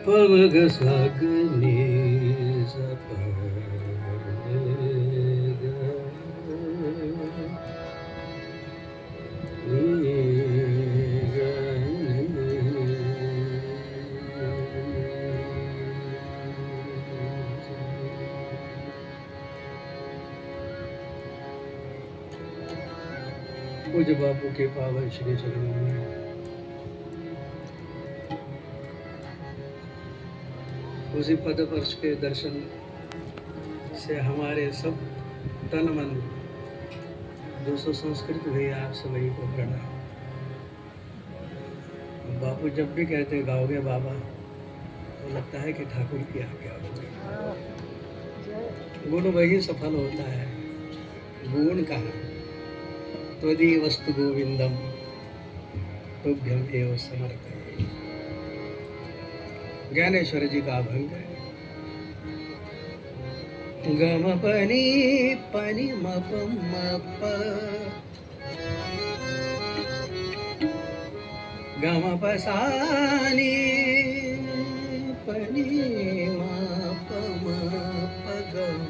पवग सागने पूज्य बापू के पावन श्री चरणों में उसी पद स्पर्श के दर्शन से हमारे सब तन मन दोस्तों संस्कृत हुई। आप सभी को प्रणाम। बापू जब भी कहते गाओगे बाबा तो लगता है कि ठाकुर की आज्ञा होगी। गुण वही सफल होता है। गुण कहाँ त्वदीय वस्तु गोविंदम तुभ्यम एव समर्पयामि। ज्ञानेश्वर जी का अभंग है। गम पनी पनी मप मप गम पसानी पनी मप मप गम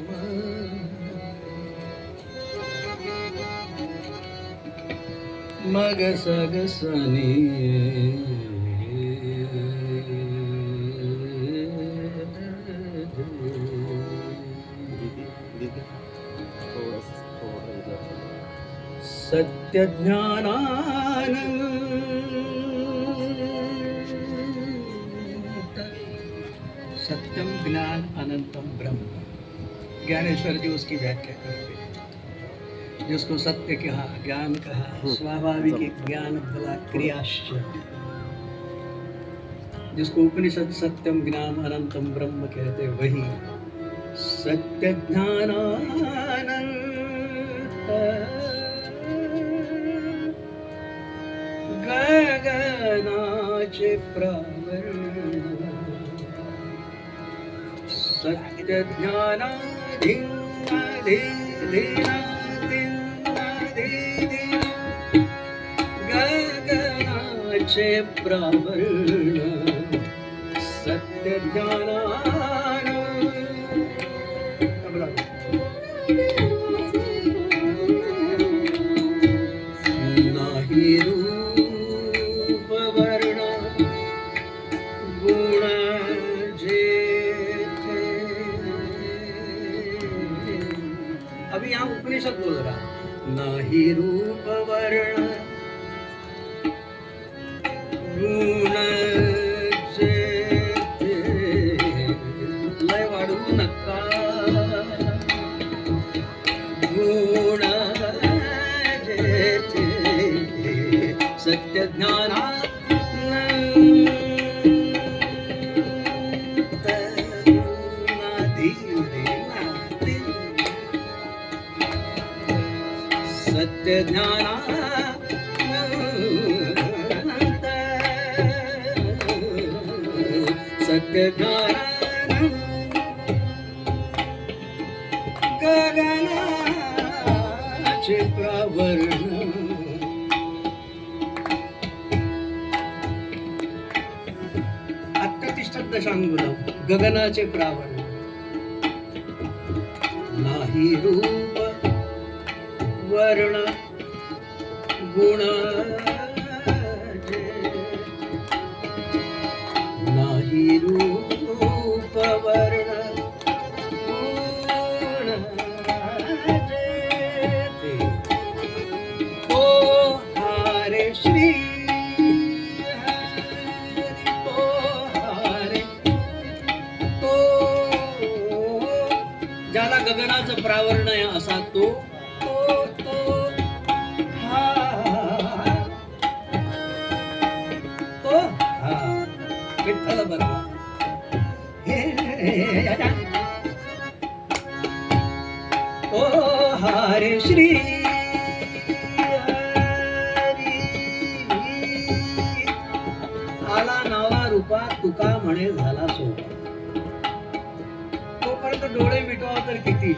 मग सग सनी सत्य ज्ञानानंत सत्यम ज्ञान अनंतम ब्रह्म। ज्ञानेश्वर जी उसकी व्याख्या करते हैं। जिसको सत्य कहा, ज्ञान कहा, स्वाभाविक ज्ञान भला क्रियाश्च। जिसको उपनिषद सत्यम ज्ञान अनंतम ब्रह्म कहते वही सत्य ज्ञानानंत गगनाचे प्रावरण सत्य ज्ञानाधीनाधीनाधीनाधीना गगनाचे प्रावरण सत्य नाही रूप वर्ण गुण जेथे। अभी यहाँ उपनिषद बोल रहा नाही रूप वर्ण गुण जेथे। लय वाढवू नका गुण जेथे सत्य ज्ञानानंत सत्य ज्ञानानंत सत्य ज्ञानानंत गगनाचे प्रावरण दशांगुलम गगनाचे प्रावरण नाही रूप वर्ण गुण नाही रूप वर्ण गुण ओ हरे श्री तो प्रावर्णय असा तो तो तो हा तो हा विठ्ठल बरोबर ओ हरे श्री आला नावा रूपा तुका म्हणे झाला सोपा. तोपर्यंत डोळे मिटवावं तर किती,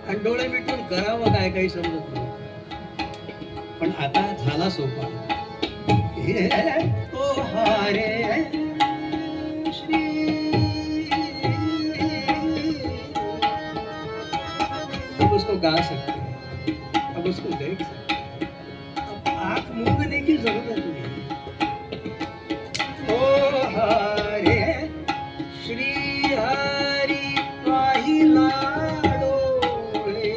आणि डोळे मिटून करावं काय काही समजत नाही. पण आता झाला सोपा. ओ हरे श्री अब उसको गा सकते हैं, अब उसको देख सकते हैं, अब आंख मूंदने की जरूरत नहीं. ओ हरे श्री हरी पाहिला डोळे.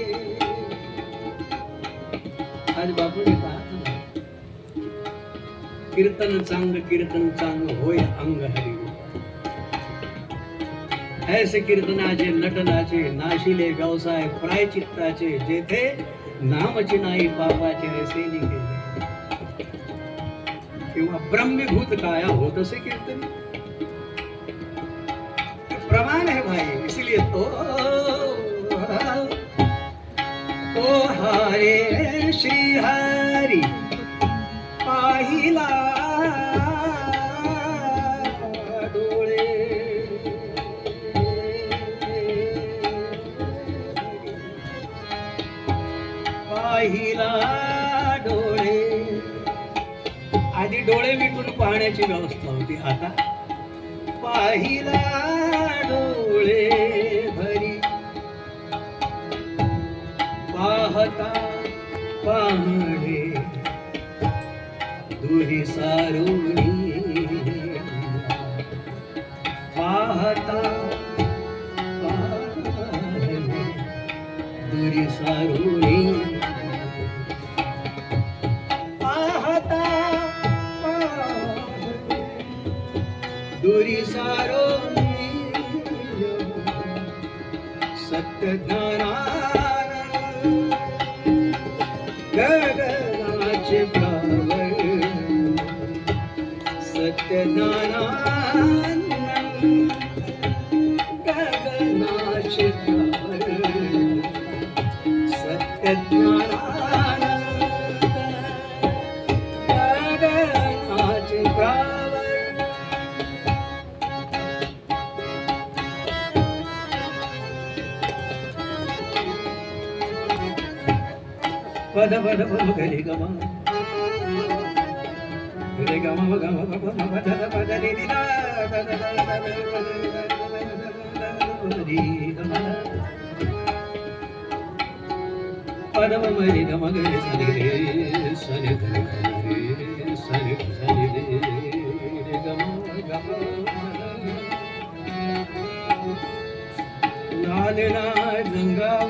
आज बापूने कहा कीर्तन चांग होय अंग हरी. ऐसे कीर्तनाचे नटनाचे नाशिले व्यवसाय प्रायचित्ताचे जेथे नामची नाही पापाचे ऐसे निघे. किंवा ब्रह्मीभूत काया होत असे कीर्तन प्रमाण है भाई. इसलिए तो हरे श्री हरी पाहिला डोळे. पाहिला डोळे. आधी डोळे मिटून पाहण्याची व्यवस्था होती, आता पाहिला डोळे भरी. पाहता पाहणे दुही सारुणी. पाहता पाहणे दुरी सारुणी. पाहता पाहणे दुरी सारुणी. सत्य ज्ञानानंद गगनाचे प्रावर. सत्य ज्ञानानंद गगनाचे प्रावर. सत्य ज्ञानानंद गगनाचे प्रावर. पद पद पद गरे गम गरे गम गम गम पद पद रे रे दा दा दा दा पद म रे गम गरे सनि रे सनि धनि रे सनि धनि रे गम गम. लाल ना जंगाऊ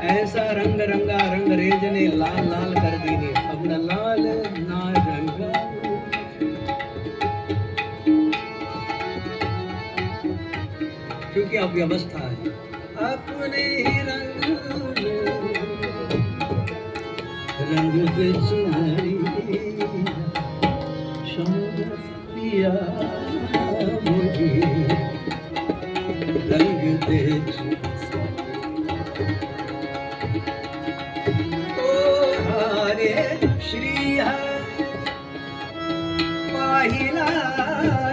ऐसा रंग रंगा रंग रेज ने लाल लाल कर दी. अब न लाल ना रंगा. क्योंकि अब व्यवस्था है अपने ही रंग रंग बेचुनारी. पिया मुझे रंग बेचुनारी. श्री पाहिला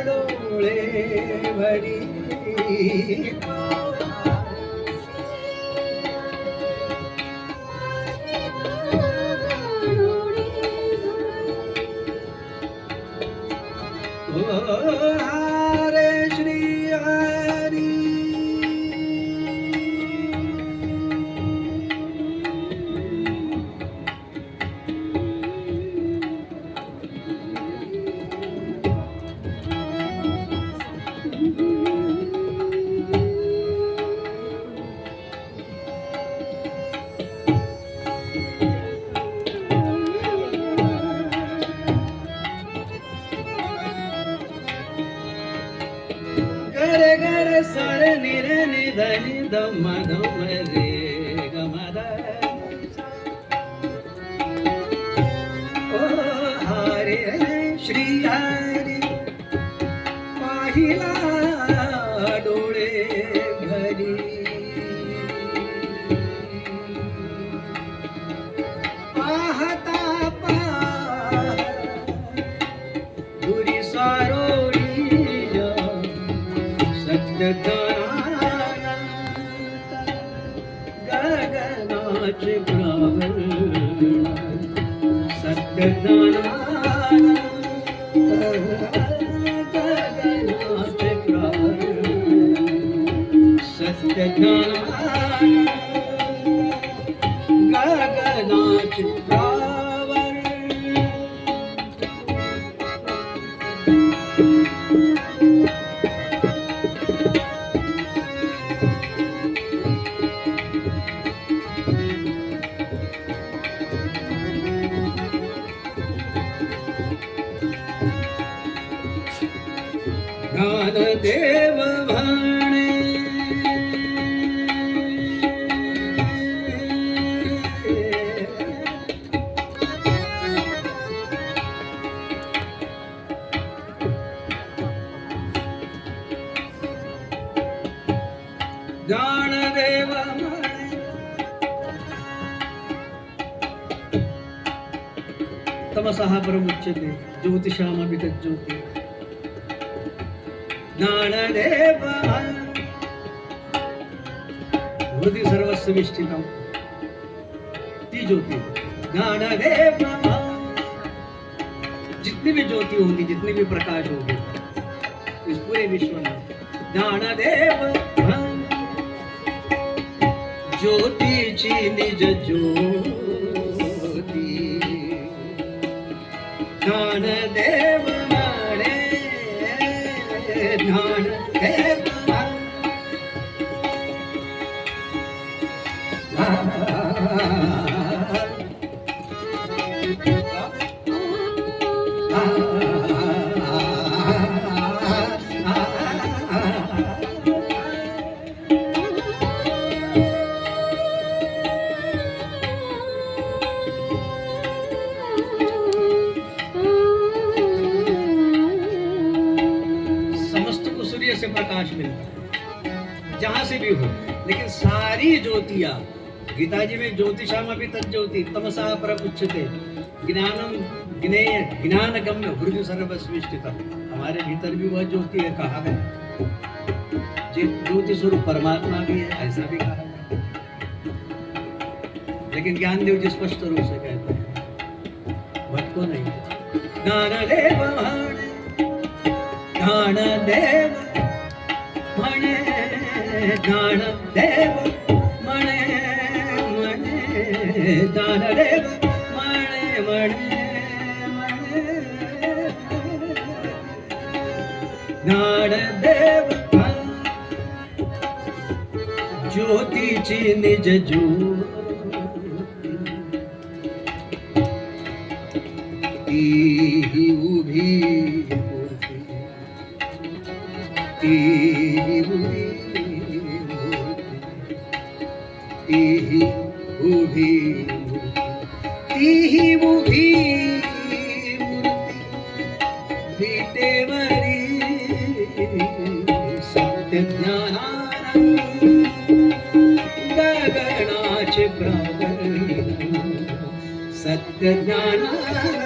डोळे भरी. हरे श्री हरी. सर नि रे नि ध नि ध म ध म रे ग म ध ओ हरे श्री हरी पाहिला डोळे भरी पाहता दुरी सारोळी गगनाचे प्रावरण सत्यज्ञान गगनाचे प्रावरण सत्यज्ञान गगनाचे प्रावरण ज्ञानदेव म्हणे ज्ञानदेव म्हणे तमसः परमुच्यते ज्योतिषामपि तज्ज्योति ज्ञानदेव हृदय सर्वस्व विष्ठितम् ती ज्योति ज्ञानदेव जितनी भी ज्योति होगी जितनी भी प्रकाश होगी इस पूरे विश्व में ज्ञानदेव ज्योतिची निज ज्योति ज्ञानदेव म्हणे ज्ञानदेव से प्रकाश मिलता है जहां से भी हो, लेकिन सारी ज्योतियां गीता जी में ज्योतिषामपि तज्ज्योति तमसा परमुच्यते ज्ञानम ज्ञेय ज्ञानगम्य हृदय सर्वस्विष्ठितम् हमारे भीतर भी वह ज्योति है कहा गया ज्योति स्वरूप परमात्मा भी है ऐसा भी कहा गया लेकिन ज्ञानदेव जी स्पष्ट रूप से कहते हैं भटको नहीं ज्ञानदेव म्हणे ज्ञानदेव म्हणे ज्ञानदेव म्हणे म्हणे ज्ञानदेव म्हणे म्हणे म्हणे ज्ञानदेव ज्योतीची निज ज्योती ती उभी तीही उभी मूर्ती तीही उभी मूर्ती विटेवरी सत्यज्ञानानंद गगनाचे प्रावरण सत्यज्ञानानंद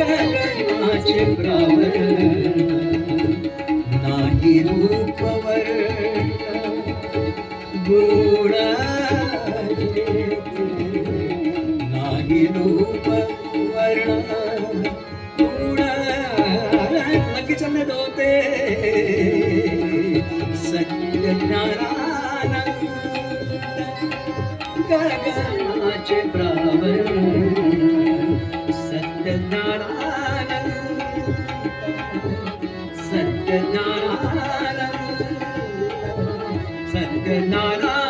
गगनाचे प्रावरण नाही रूपवर गुण नाही रूप वर्ण गुण नक्की चलने दोते सत्य ज्ञानानंद गगनाचे प्रावरण सत्य ज्ञानानंद सत्य ज्ञानानंद सत्य ज्ञानानंद